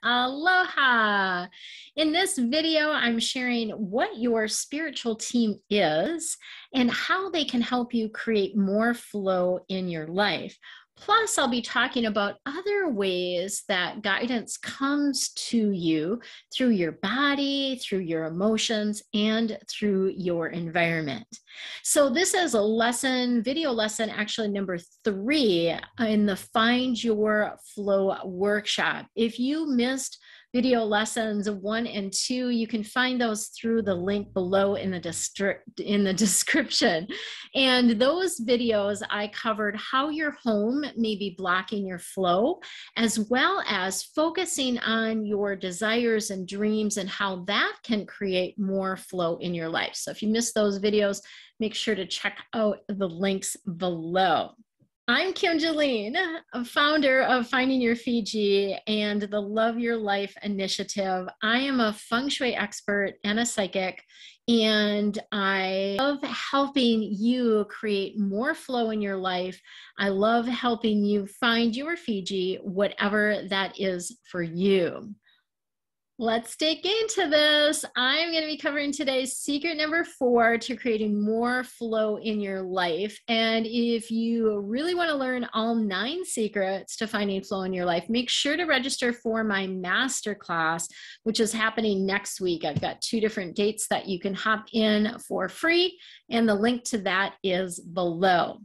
Aloha! In this video, I'm sharing what your spiritual team is and how they can help you create more flow in your life. Plus, I'll be talking about other ways that guidance comes to you through your body, through your emotions, and through your environment. So this is a lesson, video lesson, actually number 3 in the Find Your Flow workshop. If you missed video lessons 1 and 2, you can find those through the link below in the description. And those videos, I covered how your home may be blocking your flow, as well as focusing on your desires and dreams and how that can create more flow in your life. So if you missed those videos, make sure to check out the links below. I'm Julen, a founder of Finding Your Fiji and the Love Your Life initiative. I am a Feng Shui expert and a psychic, and I love helping you create more flow in your life. I love helping you find your Fiji, whatever that is for you. Let's dig into this. I'm going to be covering today's secret number 4 to creating more flow in your life. And if you really want to learn all 9 secrets to finding flow in your life, make sure to register for my masterclass, which is happening next week. I've got 2 different dates that you can hop in for free, and the link to that is below.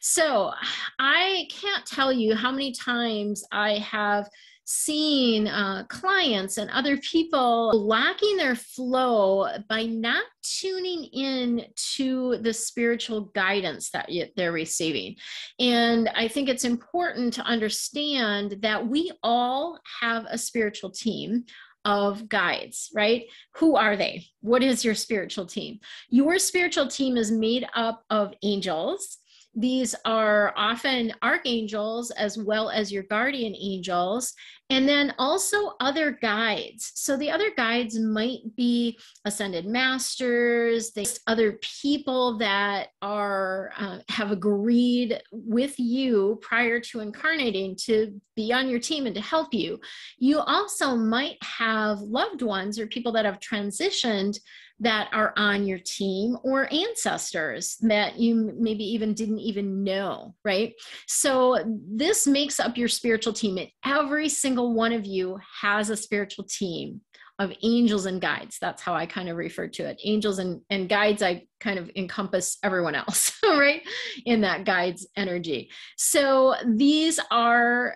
So I can't tell you how many times I have seen clients and other people lacking their flow by not tuning in to the spiritual guidance that they're receiving. And I think it's important to understand that we all have a spiritual team of guides, right? Who are they? What is your spiritual team? Your spiritual team is made up of angels. These are often archangels as well as your guardian angels, and then also other guides. So the other guides might be ascended masters, other people that are have agreed with you prior to incarnating to be on your team and to help you. You also might have loved ones or people that have transitioned that are on your team, or ancestors that you maybe even didn't even know, right? So this makes up your spiritual team. And every single one of you has a spiritual team of angels and guides. That's how I kind of refer to it. Angels and guides, I kind of encompass everyone else, right? In that guides energy. So these are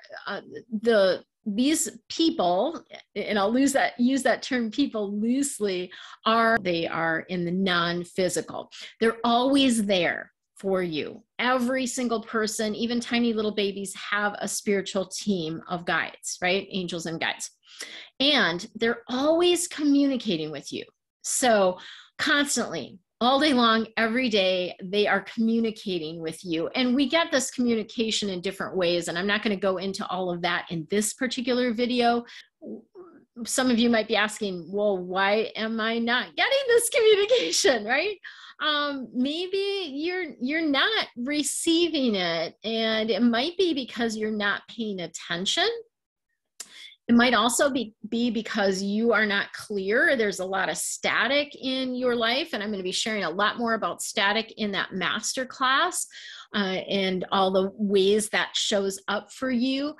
these people, and I'll use that term people loosely, they are in the non-physical. They're always there for you. Every single person, even tiny little babies, have a spiritual team of guides, right? Angels and guides. And they're always communicating with you. So constantly, all day long, every day, they are communicating with you. And we get this communication in different ways. And I'm not going to go into all of that in this particular video. Some of you might be asking, well, why am I not getting this communication, right? Maybe you're not receiving it. And it might be because you're not paying attention. It might also be because you are not clear. There's a lot of static in your life, and I'm going to be sharing a lot more about static in that masterclass and all the ways that shows up for you.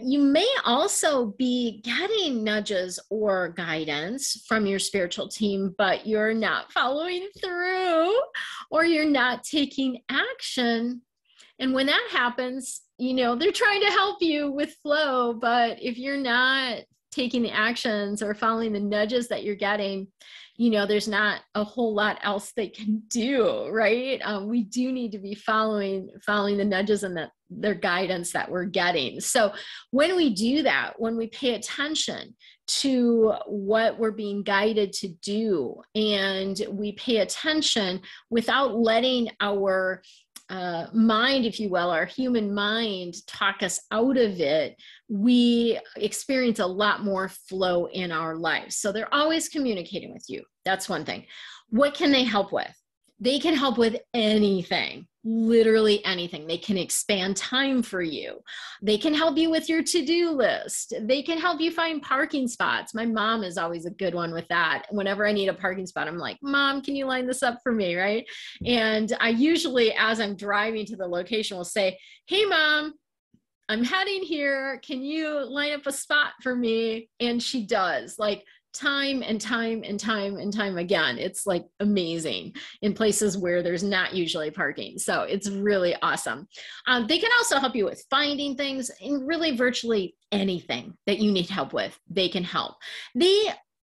You may also be getting nudges or guidance from your spiritual team, but you're not following through, or you're not taking action. And when that happens, you know, they're trying to help you with flow, but if you're not taking the actions or following the nudges that you're getting, you know, there's not a whole lot else they can do, right? We do need to be following the nudges and their guidance that we're getting. So when we do that, when we pay attention to what we're being guided to do, and we pay attention without letting our mind, if you will, our human mind talk us out of it, we experience a lot more flow in our lives. So they're always communicating with you. That's one thing. What can they help with? They can help with anything, literally anything. They can expand time for you. They can help you with your to-do list. They can help you find parking spots. My mom is always a good one with that. Whenever I need a parking spot, I'm like, Mom, can you line this up for me, right? And I usually, as I'm driving to the location, will say, hey, Mom, I'm heading here. Can you line up a spot for me? And she does, like, time and time and time and time again. It's like amazing in places where there's not usually parking. So it's really awesome. They can also help you with finding things, and really virtually anything that you need help with, they can help.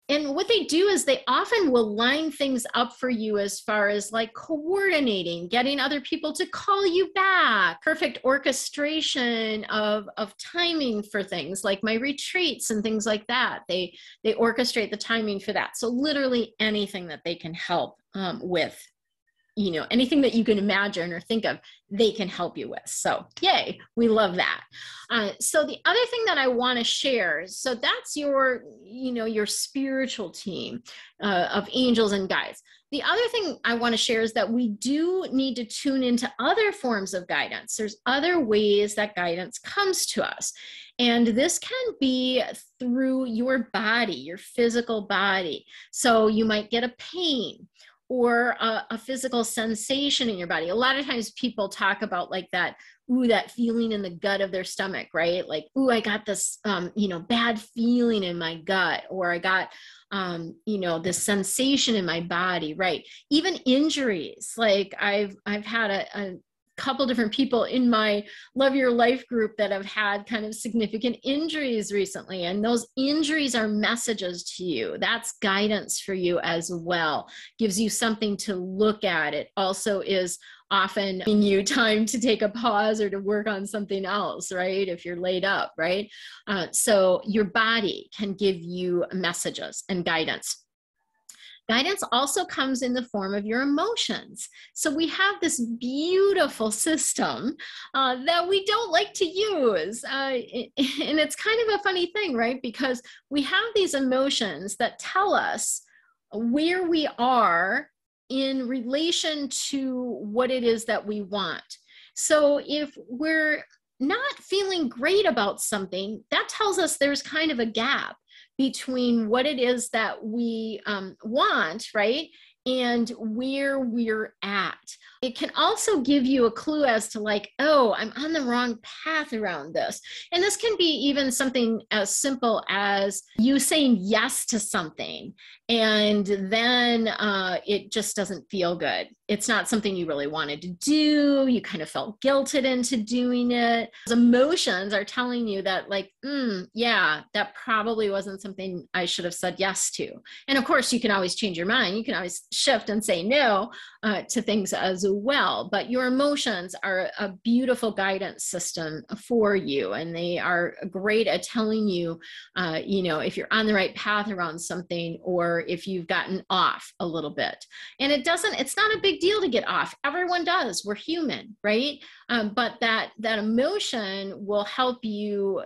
And what they do is they often will line things up for you as far as like coordinating, getting other people to call you back, perfect orchestration of timing for things like my retreats and things like that. They orchestrate the timing for that. So literally anything that they can help with, you know, anything that you can imagine or think of, they can help you with. So yay, we love that. So the other thing that I want to share, so that's your, you know, your spiritual team of angels and guides. The other thing I want to share is that we do need to tune into other forms of guidance. There's other ways that guidance comes to us. And this can be through your body, your physical body. So you might get a pain or a physical sensation in your body. A lot of times people talk about like that, ooh, that feeling in the gut of their stomach, right? Like, ooh, I got this, you know, bad feeling in my gut, or I got, you know, this sensation in my body, right? Even injuries. Like I've had a couple different people in my Love Your Life group that have had kind of significant injuries recently. And those injuries are messages to you. That's guidance for you as well. Gives you something to look at. It also is often giving you time to take a pause or to work on something else, right? If you're laid up, right? So your body can give you messages and guidance. Guidance also comes in the form of your emotions. So we have this beautiful system that we don't like to use. And it's kind of a funny thing, right? Because we have these emotions that tell us where we are in relation to what it is that we want. So if we're not feeling great about something, that tells us there's kind of a gap between what it is that we want, right, and where we're at. It can also give you a clue as to like, oh, I'm on the wrong path around this. And this can be even something as simple as you saying yes to something, and then it just doesn't feel good. It's not something you really wanted to do. You kind of felt guilted into doing it. Those emotions are telling you that like, yeah, that probably wasn't something I should have said yes to. And of course, you can always change your mind. You can always shift and say no to things as well. But your emotions are a beautiful guidance system for you. And they are great at telling you, you know, if you're on the right path around something, or if you've gotten off a little bit. And it's not a big deal to get off. Everyone does. We're human, right? But that emotion will help you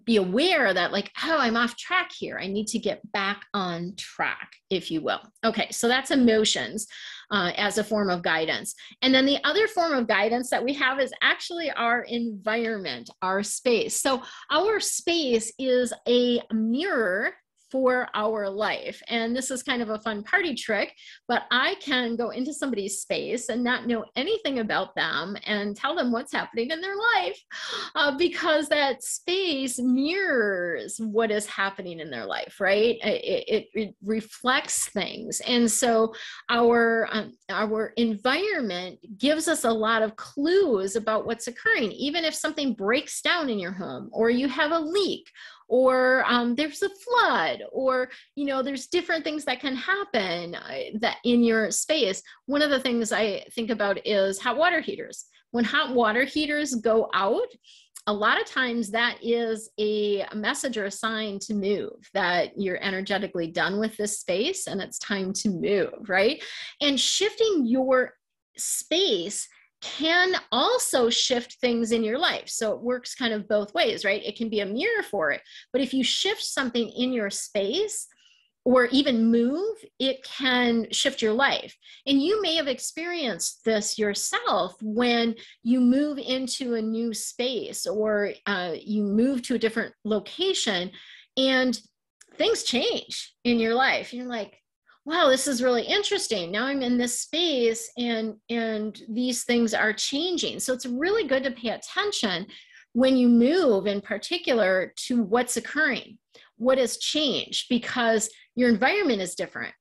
be aware that like, oh, I'm off track here. I need to get back on track, if you will. Okay, so that's emotions as a form of guidance. And then the other form of guidance that we have is actually our environment, our space. So our space is a mirror for our life. And this is kind of a fun party trick, but I can go into somebody's space and not know anything about them and tell them what's happening in their life because that space mirrors what is happening in their life, right? It reflects things. And so our environment gives us a lot of clues about what's occurring, even if something breaks down in your home, or you have a leak, or there's a flood, or, you know, there's different things that can happen that in your space. One of the things I think about is hot water heaters. When hot water heaters go out, a lot of times that is a message or a sign to move, that you're energetically done with this space and it's time to move, right? And shifting your space can also shift things in your life. So it works kind of both ways, right? It can be a mirror for it. But if you shift something in your space, or even move, it can shift your life. And you may have experienced this yourself when you move into a new space, or you move to a different location and things change in your life. You're like, wow, this is really interesting. Now I'm in this space and these things are changing. So it's really good to pay attention when you move, in particular, to what's occurring, what has changed, because your environment is different.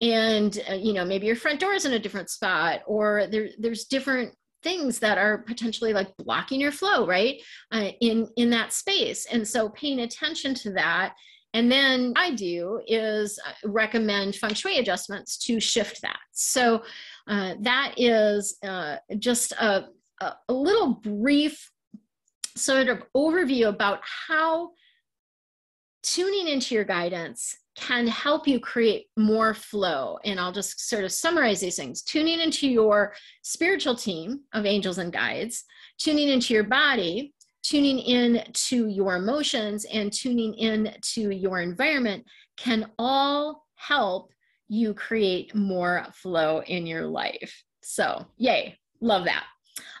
And, maybe your front door is in a different spot, or there's different things that are potentially like blocking your flow, right? In that space. And so paying attention to that. And then I do is recommend Feng Shui adjustments to shift that. So that is just a little brief sort of overview about how tuning into your guidance can help you create more flow. And I'll just sort of summarize these things. Tuning into your spiritual team of angels and guides, tuning into your body, tuning in to your emotions, and tuning in to your environment can all help you create more flow in your life. So yay, love that.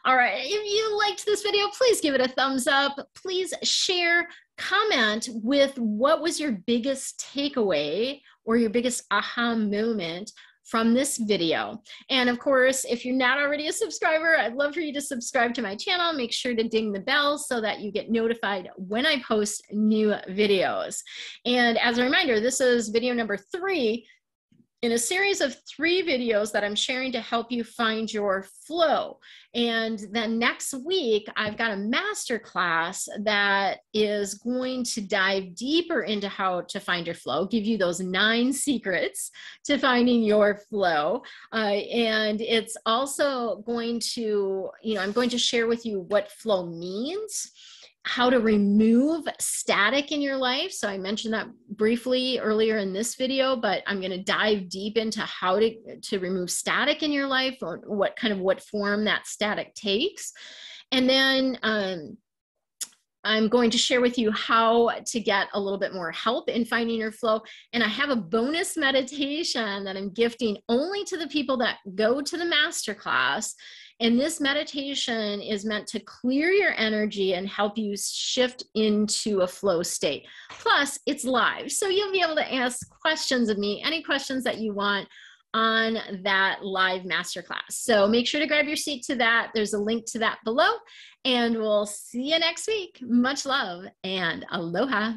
All right, if you liked this video, please give it a thumbs up. Please share, comment with what was your biggest takeaway or your biggest aha moment from this video. And of course, if you're not already a subscriber, I'd love for you to subscribe to my channel. Make sure to ding the bell so that you get notified when I post new videos. And as a reminder, this is video number 3 in a series of 3 videos that I'm sharing to help you find your flow. And then next week, I've got a masterclass that is going to dive deeper into how to find your flow, give you those 9 secrets to finding your flow. And it's also going to, I'm going to share with you what flow means, how to remove static in your life. So I mentioned that briefly earlier in this video, but I'm going to dive deep into how to remove static in your life, or what form that static takes. And then I'm going to share with you how to get a little bit more help in finding your flow. And I have a bonus meditation that I'm gifting only to the people that go to the masterclass. And this meditation is meant to clear your energy and help you shift into a flow state. Plus, it's live, so you'll be able to ask questions of me, any questions that you want on that live masterclass. So make sure to grab your seat to that. There's a link to that below, and we'll see you next week. Much love and aloha.